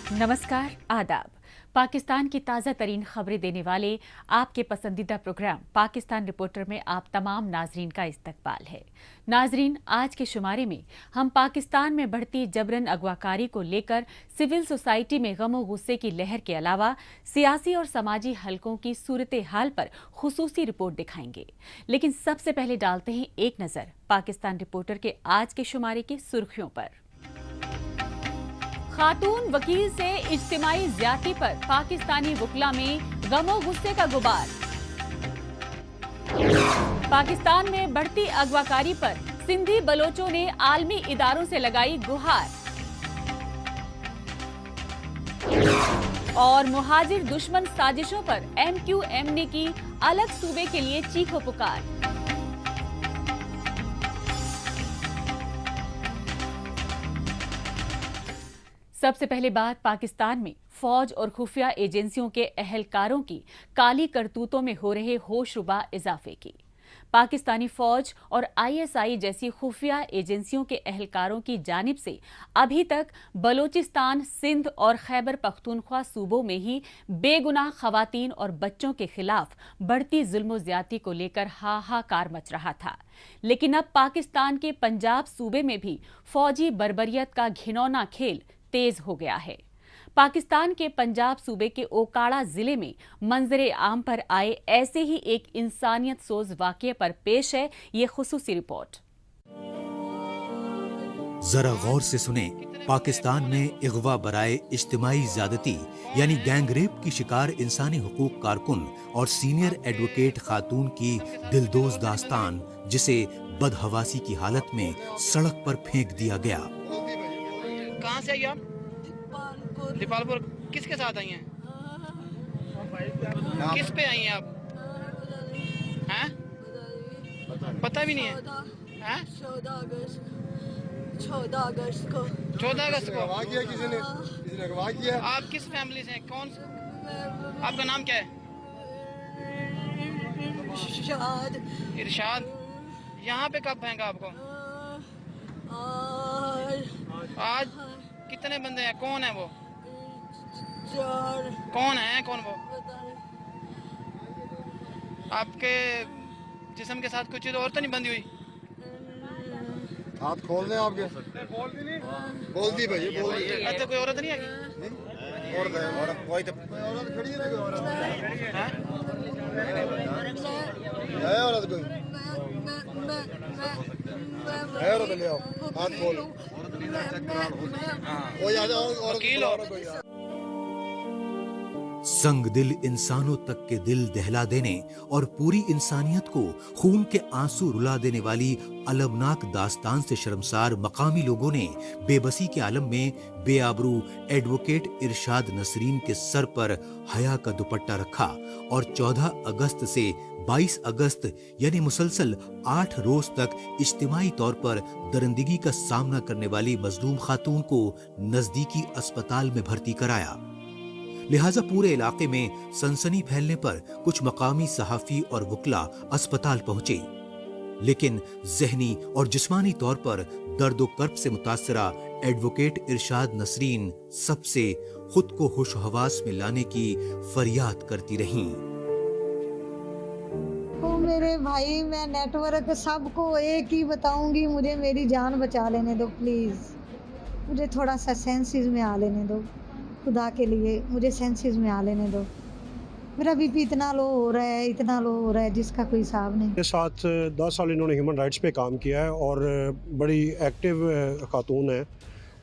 नमस्कार, आदाब। पाकिस्तान की ताज़ा तरीन खबरें देने वाले आपके पसंदीदा प्रोग्राम पाकिस्तान रिपोर्टर में आप तमाम नाजरीन का इस्तकबाल है। नाजरीन, आज के शुमारे में हम पाकिस्तान में बढ़ती जबरन अगवाकारी को लेकर सिविल सोसाइटी में गम और गुस्से की लहर के अलावा सियासी और समाजी हलकों की सूरत हाल पर खुसूसी रिपोर्ट दिखाएंगे। लेकिन सबसे पहले डालते हैं एक नज़र पाकिस्तान रिपोर्टर के आज के शुमारे की सुर्खियों पर। खातून वकील से इज्तिमाई ज्यादती पर पाकिस्तानी वकला में गमो गुस्से का गुबार। पाकिस्तान में बढ़ती अगवाकारी पर सिंधी बलोचों ने आलमी इदारों से लगाई गुहार। और मुहाजिर दुश्मन साजिशों पर MQM ने की अलग सूबे के लिए चीखो पुकार। सबसे पहले बात पाकिस्तान में फौज और खुफिया एजेंसियों के अहलकारों की काली करतूतों में हो रहे होशरुबा इजाफे की। पाकिस्तानी फौज और ISI जैसी खुफिया एजेंसियों के अहलकारों की जानिब से अभी तक बलोचिस्तान, सिंध और खैबर पख्तूनख्वा सूबों में ही बेगुनाह खवातीन और बच्चों के खिलाफ बढ़ती जुल्म ज्यादती को लेकर हाहाकार मच रहा था। लेकिन अब पाकिस्तान के पंजाब सूबे में भी फौजी बर्बरियत का घिनौना खेल तेज हो गया है। पाकिस्तान के पंजाब सूबे के ओकाड़ा जिले में मंजरे आम पर आए ऐसे ही एक इंसानियत सोज वाकये पर पेश है ये खुसूसी रिपोर्ट। जरा गौर से सुने, पाकिस्तान में इगवा बराए इज्तिमाई ज्यादती यानी गैंगरेप की शिकार इंसानी हुकूक कारकुन और सीनियर एडवोकेट खातून की दिलदोज दास्तान, जिसे बदहवासी की हालत में सड़क पर फेंक दिया गया। कहाँ से आई आप? दीपालपुर। किसके साथ आई हैं? किस पे आई हैं आप? हैं? पता भी नहीं है? हैं? 14 अगस्त को 14 अगस्त को अगवा किया किसी ने अगवा किया। आप किस फैमिली से हैं? कौन? आपका नाम क्या है? इरशाद। यहाँ पे कब फेंका आपको? आज कितने बंदे हैं? कौन है वो? कौन है? कौन वो? आपके जिस्म के साथ कुछ चीज और तो नहीं बंधी हुई? हाथ खोल दें आपके। बोल दी भाई, बोल दी। अच्छा, कोई औरत नहीं आएगी? औरत कोई तो औरत खड़ी है ना, औरत है औरत कोई है, औरत ले आओ, हाथ खोलो। वकील हो? संग दिल इंसानों तक के दिल दहला देने और पूरी इंसानियत को खून के आंसू रुला देने वाली अलमनाक दास्तान से शर्मसार मकामी लोगों ने बेबसी के आलम में बेआबरू एडवोकेट इरशाद नसरीन के सर पर हया का दुपट्टा रखा और 14 अगस्त से 22 अगस्त यानी मुसलसल 8 रोज तक इज्तिमाई तौर पर दरिंदगी का सामना करने वाली मजलूम खातून को नजदीकी अस्पताल में भर्ती कराया। लिहाजा पूरे इलाके में सनसनी फैलने पर कुछ मकामी सहाफी और वकला अस्पताल पहुंचे, लेकिन जहनी और जिस्मानी तौर पर दर्द व कर्ब से मुतासरा एडवोकेट इरशाद नसरीन सबसे खुद को होश हवास में लाने की फरियाद करती रहीं। मेरे भाई, मैं नेटवर्क सबको एक ही बताऊंगी, मुझे मेरी जान बचा लेने दो प्लीज़। मुझे थोड़ा सा सेंसेस में आ लेने दो, खुदा के लिए मुझे सेंसेस में आ लेने दो। मेरा बीपी इतना लो हो रहा है, इतना लो हो रहा है जिसका कोई हिसाब नहीं। के साथ 10 साल इन्होंने ह्यूमन राइट्स पे काम किया है और बड़ी एक्टिव खातून है।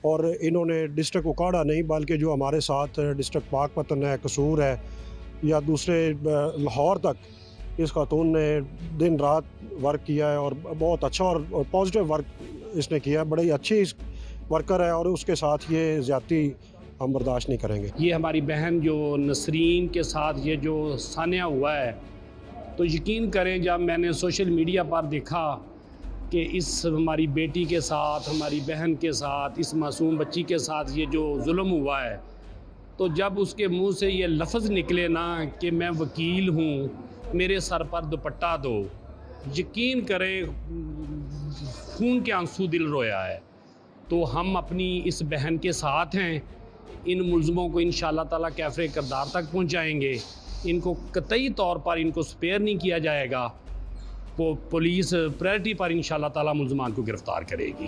और इन्होंने डिस्ट्रिक्ट ओकाड़ा नहीं बल्कि जो हमारे साथ डिस्ट्रिक्ट पाकपतन है, कसूर है या दूसरे लाहौर तक, इस खातून ने दिन रात वर्क किया है और बहुत अच्छा और पॉजिटिव वर्क इसने किया है। बड़ी अच्छी वर्कर है और उसके साथ ये ज़्यादती हम बर्दाश्त नहीं करेंगे। ये हमारी बहन जो नसरीन के साथ ये जो सान्या हुआ है, तो यकीन करें जब मैंने सोशल मीडिया पर देखा कि इस हमारी बेटी के साथ, हमारी बहन के साथ, इस मासूम बच्ची के साथ ये जो जुल्म हुआ है, तो जब उसके मुंह से ये लफ्ज़ निकले ना कि मैं वकील हूँ, मेरे सर पर दुपट्टा दो, यकीन करें खून के आंसू दिल रोया है। तो हम अपनी इस बहन के साथ हैं ان ملزموں کو انشاءاللہ تعالیٰ کیفر کردار تک پہنچائیں گے. ان کو قطعی طور پر ان کو سپیئر نہیں کیا جائے گا. وہ پولیس پرائرٹی پر انشاءاللہ تعالیٰ ملزمان کو گرفتار کرے گی.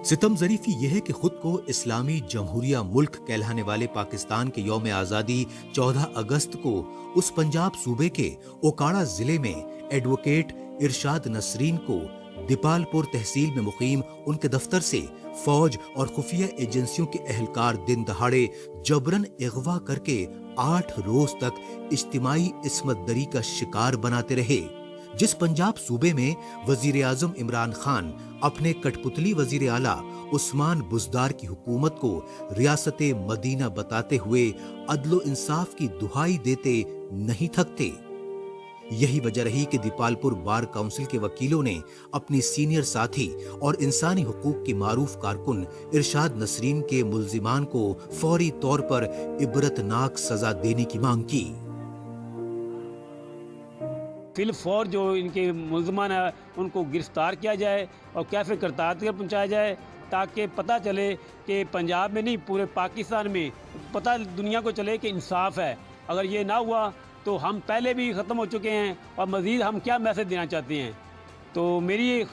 ستم ظریفی یہ ہے کہ خود کو اسلامی جمہوریہ ملک کہلانے والے پاکستان کے یوم آزادی 14 اگست کو اس پنجاب صوبے کے اوکاڑا ضلع میں ایڈوکیٹ ارشاد نسرین کو دیپال پور تحصیل میں مقیم ان کے دفتر سے فوج اور خفیہ ایجنسیوں کے اہلکار دن دہاڑے جبرن اغوا کر کے 8 روز تک اجتماعی عصمت دری کا شکار بناتے رہے. جس پنجاب صوبے میں وزیر اعظم عمران خان اپنے کٹ پتلی وزیر اعلیٰ عثمان بزدار کی حکومت کو ریاست مدینہ بتاتے ہوئے عدل و انصاف کی دہائی دیتے نہیں تھکتے. یہی وجہ رہی کہ دیپال پور بار کونسل کے وکیلوں نے اپنی سینئر ساتھی اور انسانی حقوق کے معروف کارکن ارشاد نسرین کے ملزمان کو فوری طور پر عبرتناک سزا دینے کی مانگ کی. فی الفور جو ان کے ملزمان ہیں ان کو گرفتار کیا جائے اور کیفر کردار تک پہنچایا جائے تاکہ پتہ چلے کہ پنجاب میں نہیں پورے پاکستان میں پتہ دنیا کو چلے کہ انصاف ہے. اگر یہ نہ ہوا تو ہم پہلے بھی ختم ہو چکے ہیں اور مزید ہم کیا میسج دینا چاہتے ہیں. تو میری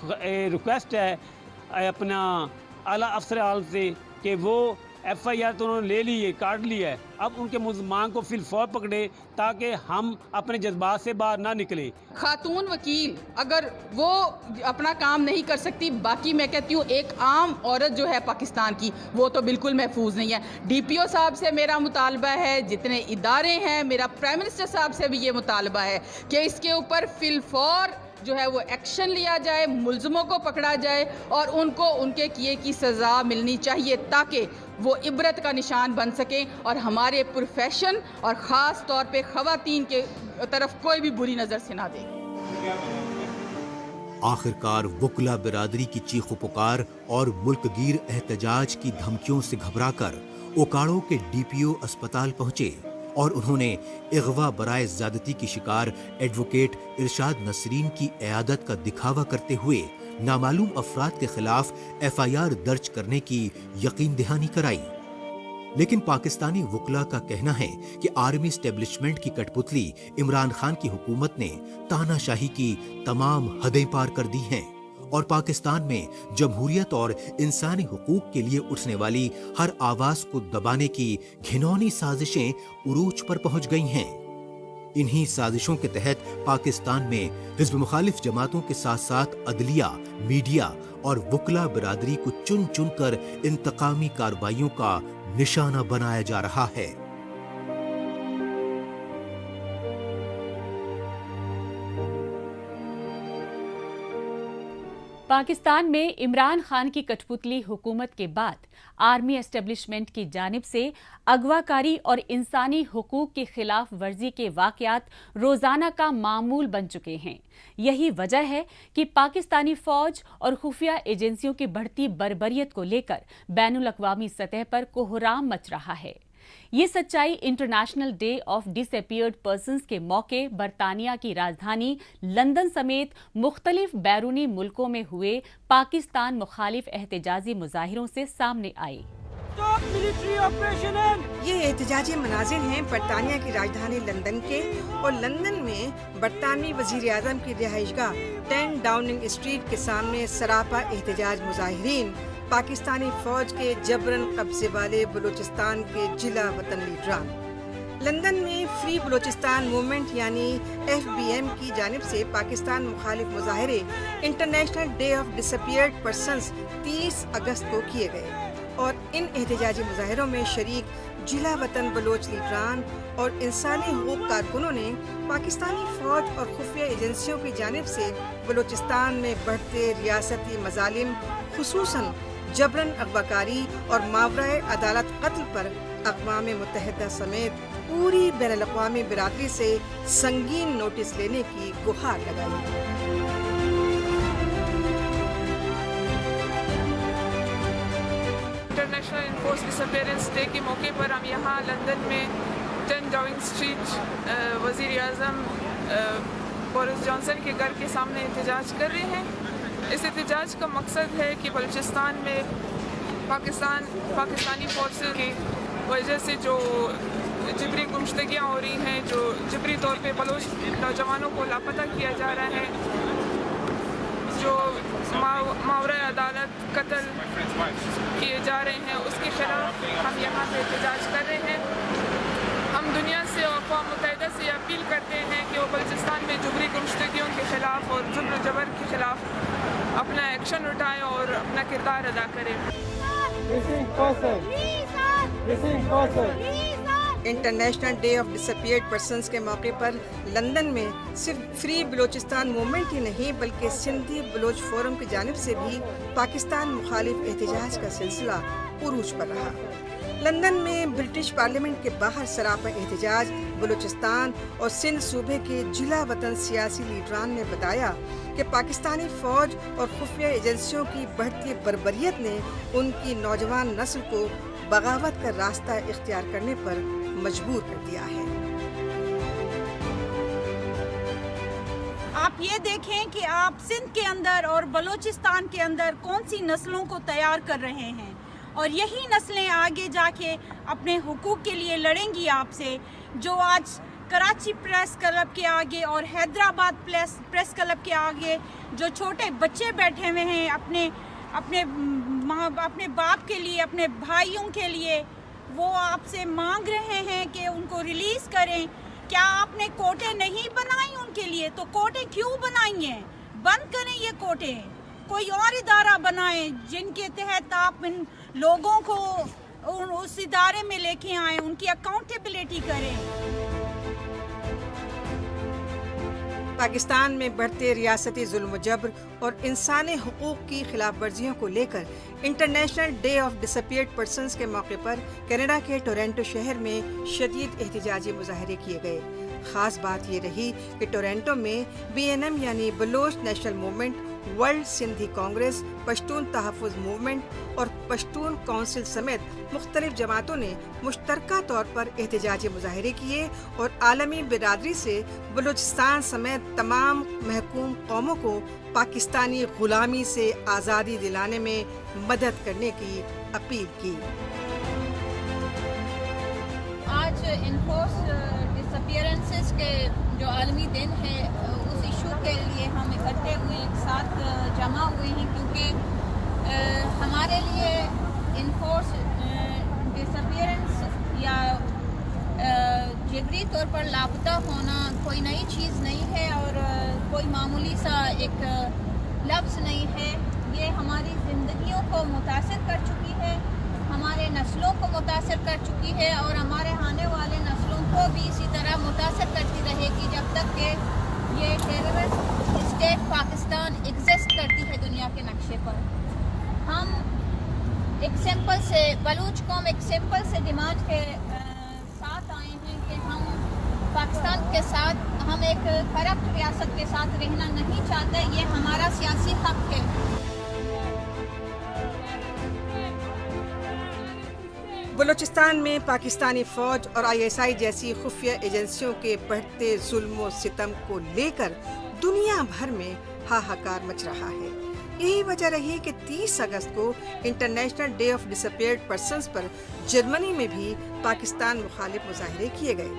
ریکویسٹ ہے اپنا اعلیٰ افسر اعلیٰ سے کہ وہ ایف آئی آر تو انہوں نے لے لی ہے کاٹ لی ہے, اب ان کے ملزمان کو فی الفور پکڑے تاکہ ہم اپنے جذبات سے باہر نہ نکلیں. خاتون وکیل اگر وہ اپنا کام نہیں کر سکتی, باقی میں کہتی ہوں ایک عام عورت جو ہے پاکستان کی وہ تو بالکل محفوظ نہیں ہے. ڈی پی او صاحب سے میرا مطالبہ ہے, جتنے ادارے ہیں, میرا پرائم منسٹر صاحب سے بھی یہ مطالبہ ہے کہ اس کے اوپر فی الفور جو ہے وہ ایکشن لیا جائے, ملزموں کو پکڑا جائے اور ان کو ان کے کیے کی سزا ملنی چاہیے تاکہ وہ عبرت کا نشان بن سکیں اور ہمارے پروفیشن اور خاص طور پہ خواتین کے طرف کوئی بھی بری نظر سے نہ دے. آخرکار وکلا برادری کی چیخ و پکار اور ملک گیر احتجاج کی دھمکیوں سے گھبرا کر اوکاڑو کے ڈی پی او اسپتال پہنچے اور انہوں نے اغوا برائے زیادتی کی شکار ایڈوکیٹ ارشاد نسرین کی عیادت کا دکھاوا کرتے ہوئے نامعلوم افراد کے خلاف ایف آئی آر درج کرنے کی یقین دہانی کرائی. لیکن پاکستانی وکلا کا کہنا ہے کہ آرمی اسٹیبلشمنٹ کی کٹ پتلی عمران خان کی حکومت نے تانا شاہی کی تمام حدیں پار کر دی ہیں اور پاکستان میں جمہوریت اور انسانی حقوق کے لیے اٹھنے والی ہر آواز کو دبانے کی گھنونی سازشیں عروج پر پہنچ گئی ہیں. انہی سازشوں کے تحت پاکستان میں حزب مخالف جماعتوں کے ساتھ ساتھ عدلیہ, میڈیا اور وکلا برادری کو چن چن کر انتقامی کارروائیوں کا نشانہ بنایا جا رہا ہے. پاکستان میں عمران خان کی کٹ پتلی حکومت کے بعد آرمی اسٹیبلشمنٹ کی جانب سے اغواکاری اور انسانی حقوق کی خلاف ورزی کے واقعات روزانہ کا معمول بن چکے ہیں. یہی وجہ ہے کہ پاکستانی فوج اور خفیہ ایجنسیوں کی بڑھتی بربریت کو لے کر بین الاقوامی سطح پر کوہرام مچ رہا ہے. یہ سچائی international day of disappeared persons کے موقع برطانیہ کی راجدھانی لندن سمیت مختلف بیرونی ملکوں میں ہوئے پاکستان مخالف احتجاجی مظاہروں سے سامنے آئی. یہ احتجاجی مناظر ہیں برطانیہ کی راجدھانی لندن کے اور لندن میں برطانوی وزیر اعظم کی رہائش گاہ 10 ڈاؤننگ اسٹریٹ کے سامنے سراپا احتجاج مظاہرین پاکستانی فوج کے جبرن قبضے والے بلوچستان کے جلا وطن لیڈران. لندن میں فری بلوچستان موومنٹ یعنی FBM کی جانب سے پاکستان مخالف مظاہرے international day of disappeared persons 30 اگست کو کیے گئے اور ان احتجاجی مظاہروں میں شریک جلا وطن بلوچ لیڈران اور انسانی حقوق کارکنوں نے پاکستانی فوج اور خفیہ ایجنسیوں کی جانب سے بلوچستان میں بڑھتے ریاستی مظالم خصوصاً جبرن اغواکاری اور ماورائے عدالت قتل پر اقوام متحدہ سمیت پوری بین الاقوامی برادری سے سنگین نوٹس لینے کی گہار لگائی. انٹرنیشنل انفورس ڈس اپیئرنس ڈے کے موقع پر ہم یہاں لندن میں 10 ڈاؤننگ اسٹریٹ وزیر اعظم بورس جانسن کے گھر کے سامنے احتجاج کر رہے ہیں. اس احتجاج کا مقصد ہے کہ بلوچستان میں पाकिस्तानी फोर्सेस की वजह से जो जबरी गुमशदगियाँ हो रही हैं, जो जबरी तौर पे बलोच नौजवानों को लापता किया जा रहा है, जो मावरे अदालत कत्ल किए जा रहे हैं, उसके खिलाफ हम यहाँ पे एहतजाज कर रहे हैं। हम दुनिया से और अक़वाम मुत्तहिदा से अपील करते हैं कि वो बलूचिस्तान में जबरी गुमशदगियों के खिलाफ और जुल्म जबर के खिलाफ अपना एक्शन उठाएं और अपना किरदार अदा करें। International day of disappeared persons के मौके पर लंदन में सिर्फ फ्री बलूचिस्तान मूवमेंट ही नहीं बल्कि सिंधी बलोच फोरम की जानिब से भी पाकिस्तान मुखालिफ एहतजाज का सिलसिला उरूज पर रहा। लंदन में ब्रिटिश पार्लियामेंट के बाहर सरापा एहतजाज बलूचिस्तान और सिंध सूबे के जिला वतन सियासी लीडरान ने बताया कि पाकिस्तानी फौज और खुफिया एजेंसियों की बढ़ती बर्बरियत ने उनकी नौजवान नस्ल को बगावत का रास्ता इख्तियार करने पर मजबूर कर दिया है। आप ये देखें कि आप सिंध के अंदर और बलूचिस्तान के अंदर कौन सी नस्लों को तैयार कर रहे हैं और यही नस्लें आगे जाके अपने हुकूक के लिए लड़ेंगी आपसे। जो आज कराची प्रेस क्लब के आगे और हैदराबाद प्रेस क्लब के आगे जो छोटे बच्चे बैठे हुए हैं अपने बाप के लिए, अपने भाइयों के लिए, वो आपसे मांग रहे हैं कि उनको रिलीज़ करें। क्या आपने कोटे नहीं बनाई उनके लिए? तो कोटे क्यों बनाई हैं? बंद करें ये कोटे, कोई और इदारा बनाएं जिनके तहत आप इन लोगों को उस इदारे में लेके आएं, उनकी अकाउंटेबिलिटी करें। पाकिस्तान में बढ़ते रियासती जुल्म जबर और इंसानी हुकूक की खिलाफ वर्जियों को लेकर international day of disappeared persons के मौके पर कनाडा के टोरंटो शहर में शदीद एहतजाजी मुजाहरे किए गए। खास बात ये रही कि टोरंटो में BNM यानी Baloch National Movement, World Sindhi Congress, Pashtun Tahaffuz Movement और पश्तून काउंसिल समेत मुख्तलिफ जमातों ने मुश्तरका तौर पर एहतजाजी मुजाहरे किए और आलमी बिरादरी से बलूचिस्तान समेत तमाम महकूम कौमों को पाकिस्तानी गुलामी से आज़ादी दिलाने में मदद करने की अपील की। आज इनफोर्स डिसअपीयरेंसेस के जो आलमी दिन है उस इशू के लिए हम इकट्ठे हुए, एक साथ जमा हुए हैं, क्योंकि हमारे लिए इनफोर्स डिसअपीयरेंस या जिगरी तौर पर लापता होना कोई नई चीज़ नहीं है और कोई मामूली सा एक लफ्ज़ नहीं है। ये हमारी ज़िंदगियों को मुतासिर कर चुकी है, हमारे नस्लों को मुतासिर कर चुकी है और हमारे आने वाले नस्लों को भी इसी तरह मुतासिर करती रहेगी जब तक कि ये टेररिस्ट स्टेट पाकिस्तान एग्जिस्ट करती है दुनिया के नक्शे पर। हम एक सिंपल से बलूच कौम एक सिंपल से डिमांड के साथ आए हैं कि हम पाकिस्तान के साथ, हम एक करप्ट रियासत के साथ रहना नहीं चाहते। ये हमारा सियासी हक है। बलूचिस्तान में पाकिस्तानी फौज और ISI जैसी खुफिया एजेंसियों के बढ़ते जुल्म सितम को लेकर दुनिया भर में हाहाकार मच रहा है। यही वजह रही कि 30 अगस्त को international day of disappeared persons पर जर्मनी में भी पाकिस्तान मुखालिफ मुजाहरे किए गए।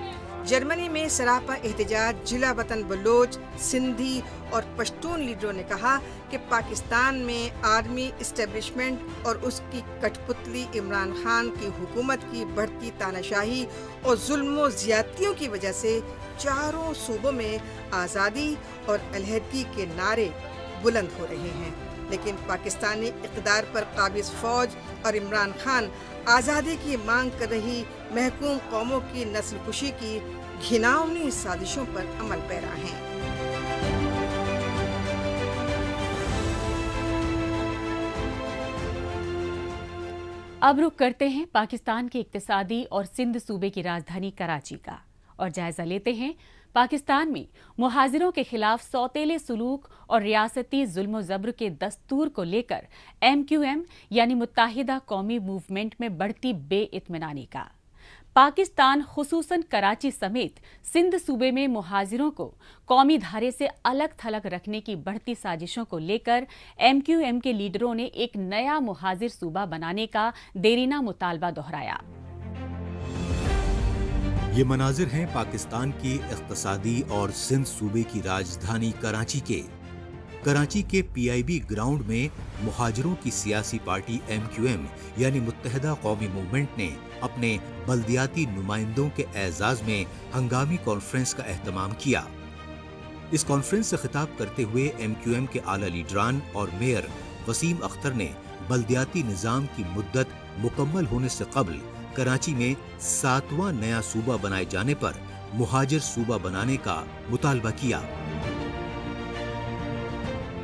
जर्मनी में सरापा एहतजाज जिला वतन बलोच, सिंधी और पश्तून लीडरों ने कहा कि पाकिस्तान में आर्मी इस्टेब्लिशमेंट और उसकी कठपुतली इमरान खान की हुकूमत की बढ़ती तानाशाही और जुल्म ज़्यादतियों की वजह से चारों सूबों में आज़ादी और अलहदगी के नारे बुलंद हो रहे हैं, लेकिन पाकिस्तानी इक़्तिदार पर काबिज़ फ़ौज और इमरान खान आज़ादी की मांग कर रही महकूम कौमों की नस्ल कुशी की घिनौनी साजिशों पर अमल पैरा हैं। अब रुख करते हैं पाकिस्तान के इक्तिसादी और सिंध सूबे की राजधानी कराची का और जायजा लेते हैं पाकिस्तान में मुहाजिरों के खिलाफ सौतेले सुलूक और रियासती जुल्म जबर के दस्तूर को लेकर MQM यानी मुत्ताहिदा कौमी मूवमेंट में बढ़ती बेइत्मीनानी का। पाकिस्तान खुसूसन कराची समेत सिंध सूबे में मुहाजिरों को कौमी धारे से अलग थलग रखने की बढ़ती साजिशों को लेकर MQM के लीडरों ने एक नया मुहाजिर सूबा बनाने का देरीना मुतालबा दोहराया। ये मनाजिर हैं पाकिस्तान की इख्तिसादी और सिंध सूबे की राजधानी कराची के। कराची के PIB ग्राउंड में मुहाजिरों की सियासी पार्टी MQM यानी मुत्तहिदा कौमी मूवमेंट ने अपने बल्दियाती नुमाइंदों के एजाज में हंगामी कॉन्फ्रेंस का एहतमाम किया। इस कॉन्फ्रेंस से खिताब करते हुए MQM के आला लीडरान और मेयर वसीम अख्तर ने बल्दियाती निज़ाम की मुद्दत मुकम्मल होने से कबल कराची में 7वां नया सूबा बनाए जाने पर मुहाजिर सूबा बनाने का मुतालबा किया।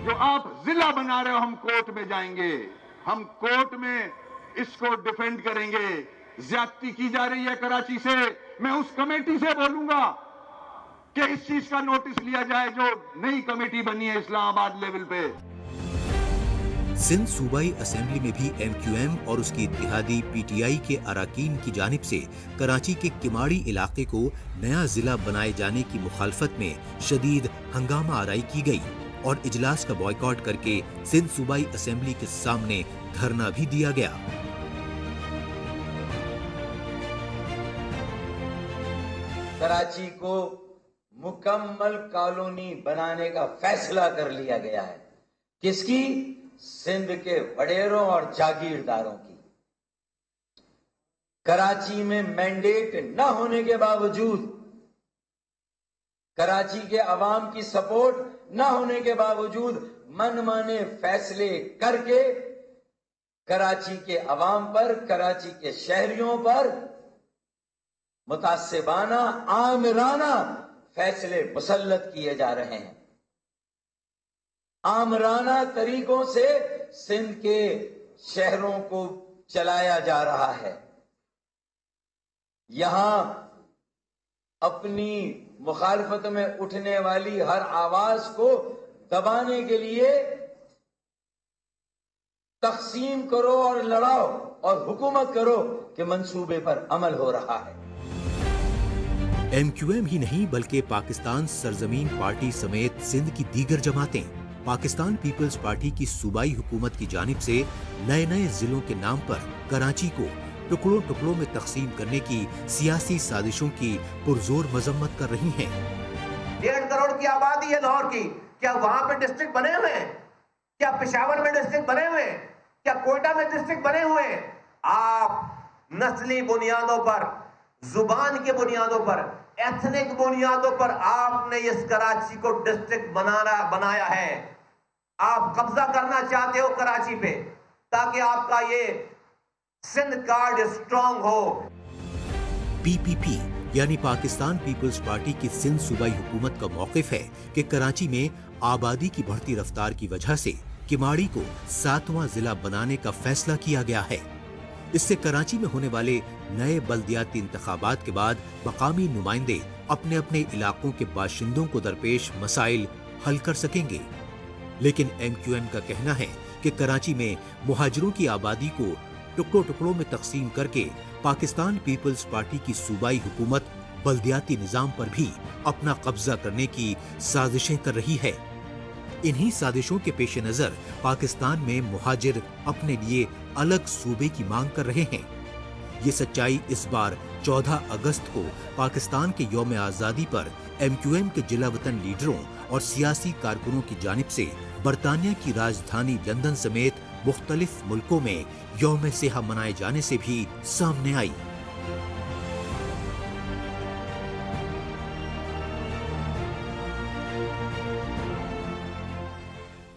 जो आप जिला बना रहे हो, हम कोर्ट में जाएंगे, हम कोर्ट में इसको डिफेंड करेंगे। ज्यादती की जा रही है कराची से, मैं उस कमेटी से बोलूंगा कि इस चीज का नोटिस लिया जाए जो नई कमेटी बनी है इस्लामाबाद लेवल पे। सिंध सूबाई असेंबली में भी MQM और उसकी इत्तेहादी PTI के अराकीन की जानिब से कराची के किमाड़ी इलाके को नया जिला बनाए जाने की मुखालफत में शदीद हंगामा आराई की गई और इजलास का बॉयकॉट करके सिंध सूबाई असेंबली के सामने धरना भी दिया गया। कराची को मुकम्मल कॉलोनी बनाने का फैसला कर लिया गया है। किसकी? सिंध के वडेरों और जागीरदारों की। कराची में मैंडेट न होने के बावजूद, कराची के अवाम की सपोर्ट न होने के बावजूद मनमाने फैसले करके कराची के अवाम पर, कराची के शहरियों पर मुतासिबाना, आमिराना फैसले मुसल्लत किए जा रहे हैं। आमराना तरीकों से सिंध के शहरों को चलाया जा रहा है। यहां अपनी मुखालफत में उठने वाली हर आवाज को दबाने के लिए तकसीम करो और लड़ाओ और हुकूमत करो के मंसूबे पर अमल हो रहा है। MQM ही नहीं बल्कि पाकिस्तान सरजमीन पार्टी समेत सिंध की दीगर जमातें पाकिस्तान पीपल्स पार्टी की सूबाई हुकूमत की जानिब से नए नए जिलों के नाम पर कराची को टुकड़ों टुकड़ों में तकसीम करने की सियासी साजिशों की पुरजोर मजम्मत कर रही हैं। 1.5 करोड़ की आबादी है लाहौर की, क्या वहां पे डिस्ट्रिक्ट बने हुए हैं? क्या पेशावर में डिस्ट्रिक्ट बने हुए हैं? क्या कोयटा में डिस्ट्रिक्ट बने हुए हैं? आप नस्ली बुनियादों पर, जुबान के बुनियादों पर, एथनिक बुनियादों पर आपने इस कराची को डिस्ट्रिक्ट बनाया है। आप कब्जा करना चाहते हो कराची पे ताकि आपका ये सिंध कार्ड स्ट्रांग हो। PPP यानी पाकिस्तान पीपल्स पार्टी की सिंध सूबाई हुकूमत का मौक़िफ़ है कि कराची में आबादी की बढ़ती रफ्तार की वजह से किमाड़ी को 7वां जिला बनाने का फैसला किया गया है। इससे कराची में होने वाले नए बल्दियाती इंतखाबात के बाद मकामी नुमाइंदे अपने अपने इलाकों के बाशिंदों को दरपेश मसाइल हल कर सकेंगे। लेकिन MQM का कहना है कि कराची में मुहाजिरों की आबादी को टुकड़ों टुकड़ों में तकसीम करके पाकिस्तान पीपल्स पार्टी की सूबाई हुकूमत बल्दियाती निज़ाम पर भी अपना कब्जा करने की साजिशें कर रही है। इन्हीं साजिशों के पेश नज़र पाकिस्तान में मुहाजिर अपने लिए अलग सूबे की मांग कर रहे हैं। ये सच्चाई इस बार 14 अगस्त को पाकिस्तान के यौम आज़ादी पर MQM के जिला वतन लीडरों और सियासी कारकुनों की जानिब से बरतानिया की राजधानी लंदन समेत मुख्तलिफ मुल्कों में यौम सेहा मनाए जाने से भी सामने आई।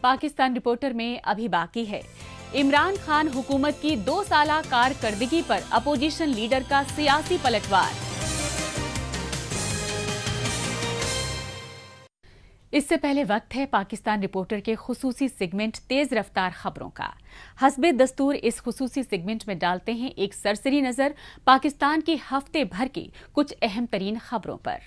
पाकिस्तान रिपोर्टर में अभी बाकी है। इमरान खान हुकूमत की 2 साला कारकर्दगी पर अपोजिशन लीडर का सियासी पलटवार। इससे पहले वक्त है पाकिस्तान रिपोर्टर के खुसूसी सेगमेंट तेज रफ्तार खबरों का। हस्बे दस्तूर इस खुसूसी सेगमेंट में डालते हैं एक सरसरी नजर पाकिस्तान की हफ्ते भर की कुछ अहम तरीन खबरों पर।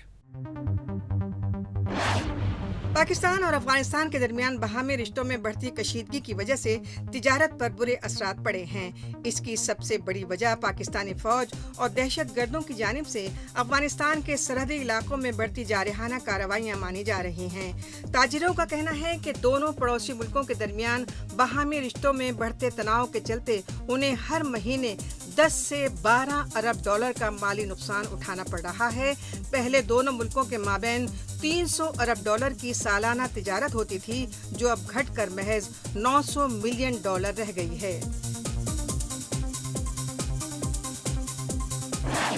पाकिस्तान और अफगानिस्तान के दरमियान बाहमी रिश्तों में बढ़ती कशीदगी की वजह से तिजारत पर बुरे असरात पड़े हैं। इसकी सबसे बड़ी वजह पाकिस्तानी फौज और दहशत गर्दों की जानिब से अफगानिस्तान के सरहदी इलाकों में बढ़ती जारहाना कार्रवाइयाँ मानी जा रही हैं। ताजिरों का कहना है कि दोनों पड़ोसी मुल्कों के दरमियान बाहमी रिश्तों में बढ़ते तनाव के चलते उन्हें हर महीने 10 से 12 अरब डॉलर का माली नुकसान उठाना पड़ रहा है। पहले दोनों मुल्कों के माबैन 300 अरब डॉलर की सालाना तिजारत होती थी, जो अब घटकर महज 900 मिलियन डॉलर रह गई है।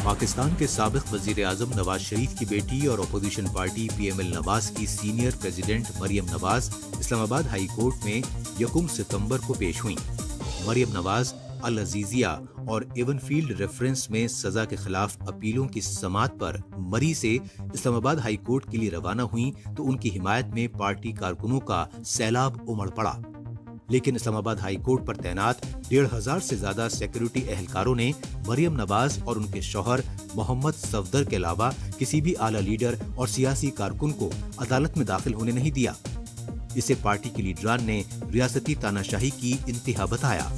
पाकिस्तान के साबिक वजीर आजम नवाज शरीफ की बेटी और अपोजिशन पार्टी PML नवाज की senior president Maryam Nawaz Islamabad high court में 1 सितंबर को पेश हुई। मरियम नवाज अल अजीजिया और एवनफील्ड रेफरेंस में सजा के खिलाफ अपीलों की समाअत पर मरी से इस्लामाबाद हाई कोर्ट के लिए रवाना हुई तो उनकी हिमायत में पार्टी कारकुनों का सैलाब उमड़ पड़ा। लेकिन इस्लामाबाद हाई कोर्ट पर तैनात 1,500 से ज्यादा सिक्योरिटी एहलकारों ने मरियम नवाज और उनके शौहर मोहम्मद सफदर के अलावा किसी भी आला लीडर और सियासी कारकुन को अदालत में दाखिल होने नहीं दिया। इसे पार्टी के लीडरान ने रियासती तानाशाही की इंतहा बताया।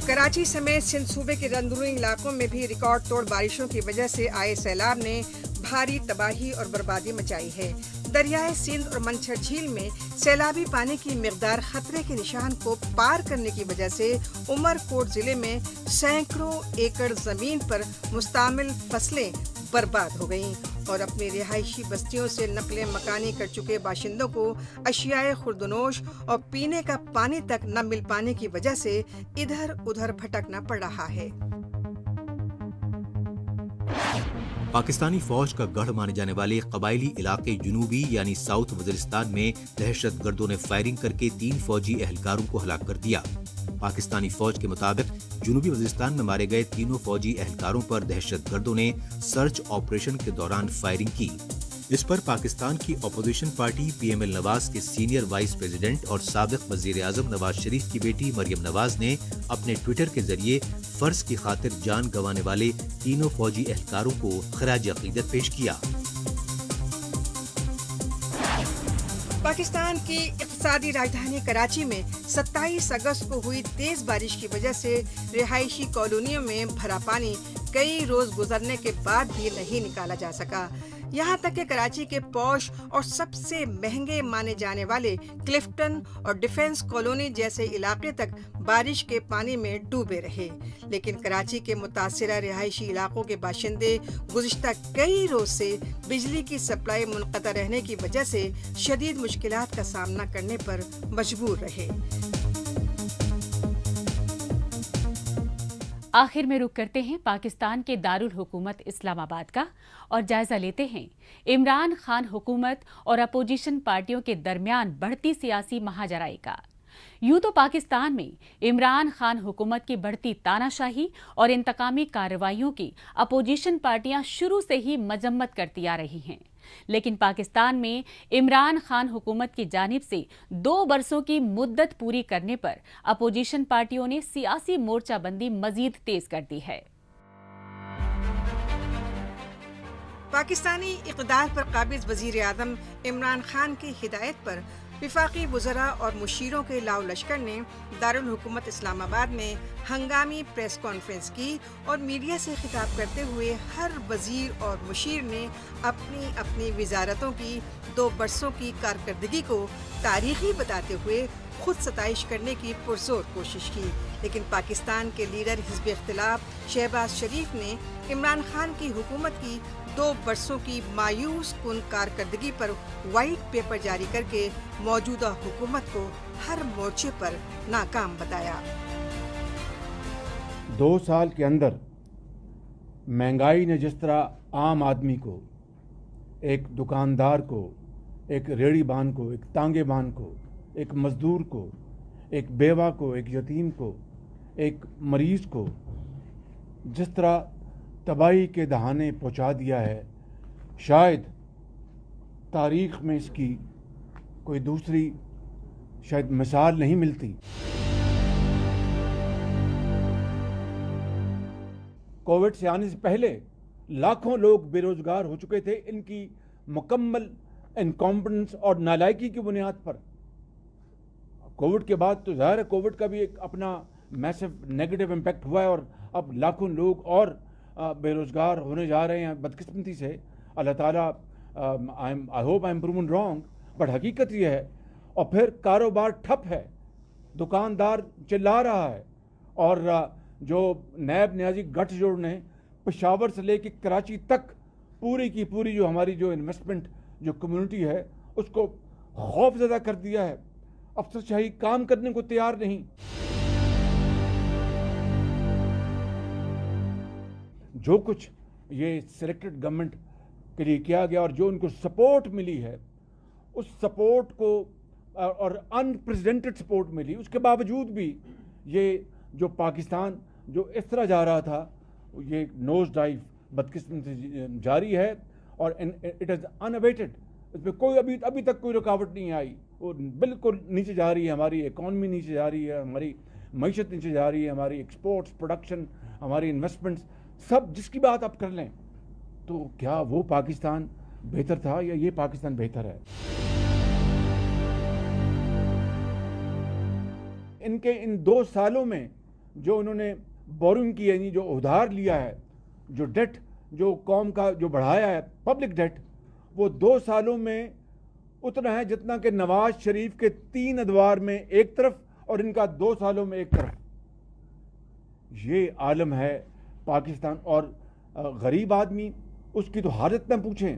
कराची समेत सिंध सूबे के अंदरूनी इलाकों में भी रिकॉर्ड तोड़ बारिशों की वजह से आए सैलाब ने भारी तबाही और बर्बादी मचाई है। दरियाए सिंध और मंछर झील में सैलाबी पानी की मिकदार खतरे के निशान को पार करने की वजह से उमरकोट जिले में सैकड़ों एकड़ जमीन पर मुश्तमिल फसलें बर्बाद हो गईं और अपनी रिहायशी बस्तियों से नकले मकानी कर चुके बाशिंदों को अशियाए खुर्दनोश और पीने का पानी तक न मिल पाने की वजह से इधर उधर भटकना पड़ रहा है। पाकिस्तानी फौज का गढ़ माने जाने वाले कबायली इलाके जुनूबी यानी साउथ वजीरिस्तान में दहशत गर्दों ने फायरिंग करके 3 फौजी एहलकारों को हलाक कर दिया। पाकिस्तानी फौज के मुताबिक जुनूबी वजीरिस्तान में मारे गए 3 फौजी एहलकारों पर दहशत गर्दों ने सर्च ऑपरेशन के दौरान फायरिंग की। इस पर पाकिस्तान की अपोजिशन पार्टी PML नवाज के सीनियर वाइस प्रेसिडेंट और साबिक वजीर आजम नवाज शरीफ की बेटी मरियम नवाज ने अपने ट्विटर के जरिए फर्ज की खातिर जान गंवाने वाले 3 फौजी एहलकारों को खराज अकीदत पेश किया। पाकिस्तान की इक़्तिसादी राजधानी कराची में 27 अगस्त को हुई तेज बारिश की वजह से रिहायशी कॉलोनियों में भरा पानी कई रोज गुजरने के बाद भी नहीं निकाला जा सका। यहाँ तक कि कराची के पॉश और सबसे महंगे माने जाने वाले क्लिफ्टन और डिफेंस कॉलोनी जैसे इलाके तक बारिश के पानी में डूबे रहे। लेकिन कराची के मुतासिरा रिहायशी इलाकों के बाशिंदे गुज़िश्ता कई रोज से बिजली की सप्लाई मुनक़ता रहने की वजह से शदीद मुश्किलात का सामना करने पर मजबूर रहे। आखिर में रुक करते हैं पाकिस्तान के दारुल हुकूमत इस्लामाबाद का और जायजा लेते हैं इमरान खान हुकूमत और अपोजिशन पार्टियों के दरमियान बढ़ती सियासी महाजराई का। यूं तो पाकिस्तान में इमरान खान हुकूमत की बढ़ती तानाशाही और इंतकामी कार्रवाइयों की अपोजिशन पार्टियां शुरू से ही मजम्मत करती आ रही हैं, लेकिन पाकिस्तान में इमरान खान हुकूमत की जानिब से 2 बरसों की मुद्दत पूरी करने पर अपोजिशन पार्टियों ने सियासी मोर्चाबंदी मजीद तेज कर दी है। पाकिस्तानी इक़्तिदार पर काबिज वज़ीर आज़म इमरान खान की हिदायत पर विफाकी वज़रा और मुशीरों के लाओ लश्कर ने दारुल हुकूमत इस्लामाबाद में हंगामी प्रेस कॉन्फ्रेंस की और मीडिया से खिताब करते हुए हर वज़ीर और मुशीर ने अपनी अपनी वज़ारतों की 2 बरसों की कारकर्दगी को तारीखी बताते हुए खुद सताइश करने की पुरजोर कोशिश की। लेकिन पाकिस्तान के लीडर हिज़्ब इख्तिलाफ शहबाज शरीफ ने इमरान खान की हुकूमत की 2 बरसों की मायूस कुन कारकर्दगी पर वाइट पेपर जारी करके मौजूदा हुकूमत को हर मोर्चे पर नाकाम बताया। 2 साल के अंदर महंगाई ने जिस तरह आम आदमी को, एक दुकानदार को, एक रेहड़ीबान को, एक तांगेबान को, एक मजदूर को, एक बेवा को, एक यतीम को, एक मरीज़ को जिस तरह तबाही के दहाने पहुंचा दिया है, शायद तारीख़ में इसकी कोई दूसरी शायद मिसाल नहीं मिलती। कोविड से आने से पहले लाखों लोग बेरोजगार हो चुके थे। इनकी مکمل انکمپٹنس اور نالائکی کی بنیاد پر. کووڈ کے بعد تو ظاہر ہے کووڈ کا بھی ایک اپنا میسو نیگیٹو امپیکٹ ہوا ہے اور اب لاکھوں لوگ اور بے روزگار ہونے جا رہے ہیں بدقسمتی سے. اللہ تعالیٰ I hope I am proven wrong, but حقیقت یہ ہے. اور پھر کاروبار ٹھپ ہے، دکاندار چلا رہا ہے، اور جو نیب نیازی گٹھ جوڑ نے پشاور سے لے کے کراچی تک پوری کی پوری جو ہماری جو انویسٹمنٹ جو کمیونٹی ہے اس کو خوف زدہ کر دیا ہے. افسر شاہی کام کرنے کو تیار نہیں. جو کچھ یہ سلیکٹڈ گورنمنٹ کے لیے کیا گیا اور جو ان کو سپورٹ ملی ہے، اس سپورٹ کو اور انپریزیڈنٹڈ سپورٹ ملی، اس کے باوجود بھی یہ جو پاکستان جو اس طرح جا رہا تھا یہ نوز ڈائیو بدقسمتی سے جاری ہے اور اٹ از انویٹڈ. اس میں کوئی ابھی تک کوئی رکاوٹ نہیں آئی. وہ بالکل نیچے جا رہی ہے، ہماری اکانومی نیچے جا رہی ہے، ہماری معیشت نیچے جا رہی ہے، ہماری ایکسپورٹس، پروڈکشن، ہماری انویسٹمنٹس سب جس کی بات آپ کر لیں. تو کیا وہ پاکستان بہتر تھا یا یہ پاکستان بہتر ہے؟ ان کے ان 2 سالوں میں جو انہوں نے بورنگ کی، یعنی جو ادھار لیا ہے، جو ڈیٹ جو قوم کا جو بڑھایا ہے پبلک ڈیٹ، وہ 2 سالوں میں اتنا ہے جتنا کہ نواز شریف کے 3 ادوار میں ایک طرف اور ان کا 2 سالوں میں ایک طرف. یہ عالم ہے پاکستان. اور غریب آدمی اس کی تو حالت نہ پوچھیں.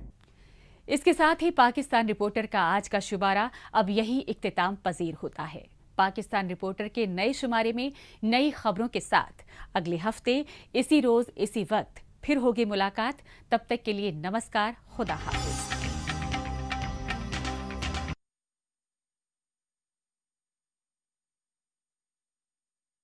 اس کے ساتھ ہی پاکستان رپورٹر کا آج کا شمارہ اب یہی اختتام پذیر ہوتا ہے. پاکستان رپورٹر کے نئے شمارے میں نئی خبروں کے ساتھ اگلے ہفتے اسی روز اسی وقت پھر ہوگی ملاقات. تب تک کے لیے نمسکار، خدا حافظ.